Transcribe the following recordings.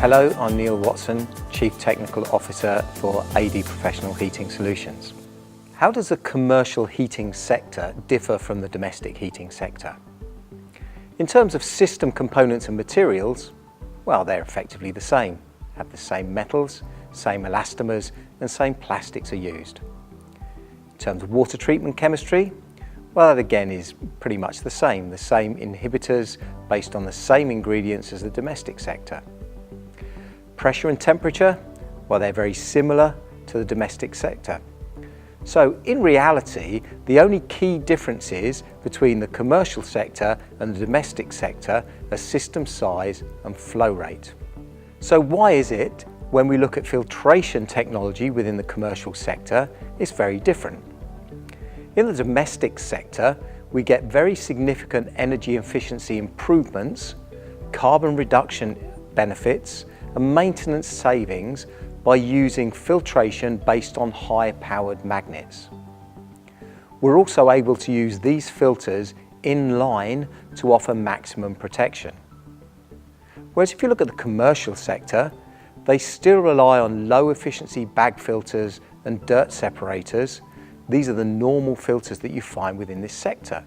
Hello, I'm Neil Watson, Chief Technical Officer for AD Professional Heating Solutions. How does the commercial heating sector differ from the domestic heating sector? In terms of system components and materials, well, they're effectively the same. Have the same metals, same elastomers, and same plastics are used. In terms of water treatment chemistry, well, that again is pretty much the same inhibitors based on the same ingredients as the domestic sector. Pressure and temperature, well, they're very similar to the domestic sector. So in reality, the only key differences between the commercial sector and the domestic sector are system size and flow rate. So why is it when we look at filtration technology within the commercial sector, it's very different? In the domestic sector, we get very significant energy efficiency improvements, carbon reduction benefits, and maintenance savings by using filtration based on high-powered magnets. We're also able to use these filters in line to offer maximum protection. Whereas if you look at the commercial sector, they still rely on low-efficiency bag filters and dirt separators. These are the normal filters that you find within this sector.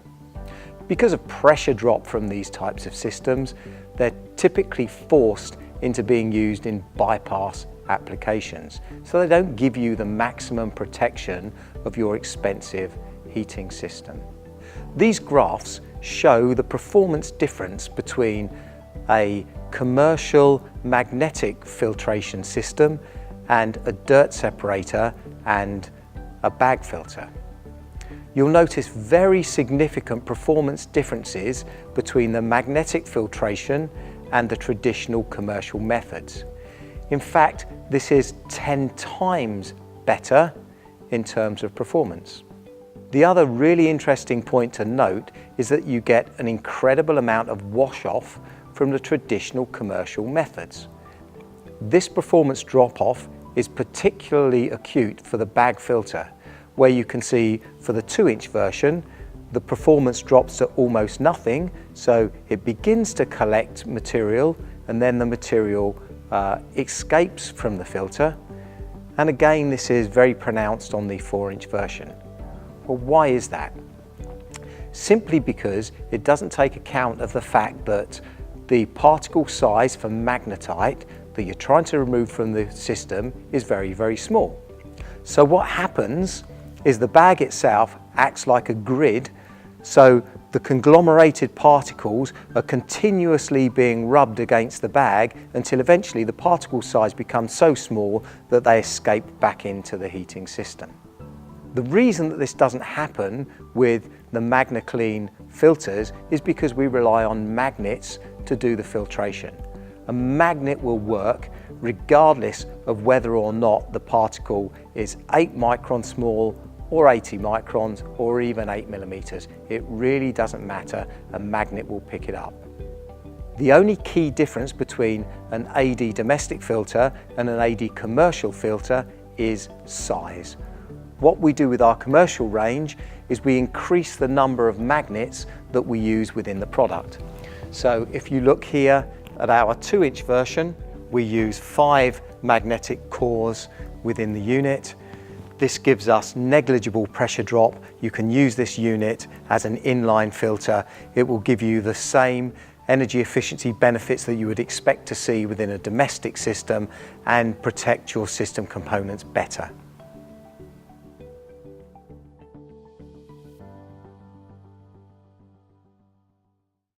Because of pressure drop from these types of systems, they're typically forced into being used in bypass applications. So they don't give you the maximum protection of your expensive heating system. These graphs show the performance difference between a commercial magnetic filtration system and a dirt separator and a bag filter. You'll notice very significant performance differences between the magnetic filtration and the traditional commercial methods. In fact, this is 10 times better in terms of performance. The other really interesting point to note is that you get an incredible amount of wash-off from the traditional commercial methods. This performance drop-off is particularly acute for the bag filter, where you can see for the 2-inch version, the performance drops to almost nothing, so it begins to collect material and then the material escapes from the filter. And again, this is very pronounced on the 4-inch version. Well, why is that? Simply because it doesn't take account of the fact that the particle size for magnetite that you're trying to remove from the system is very, very small. So what happens is the bag itself acts like a grid, so the conglomerated particles are continuously being rubbed against the bag until eventually the particle size becomes so small that they escape back into the heating system. The reason that this doesn't happen with the MagnaClean filters is because we rely on magnets to do the filtration. A magnet will work regardless of whether or not the particle is 8 microns small or 80 microns or even 8 millimeters. It really doesn't matter, a magnet will pick it up. The only key difference between an AD domestic filter and an AD commercial filter is size. What we do with our commercial range is we increase the number of magnets that we use within the product. So if you look here at our 2-inch version, we use 5 magnetic cores within the unit. This gives us negligible pressure drop. You can use this unit as an inline filter. It will give you the same energy efficiency benefits that you would expect to see within a domestic system and protect your system components better.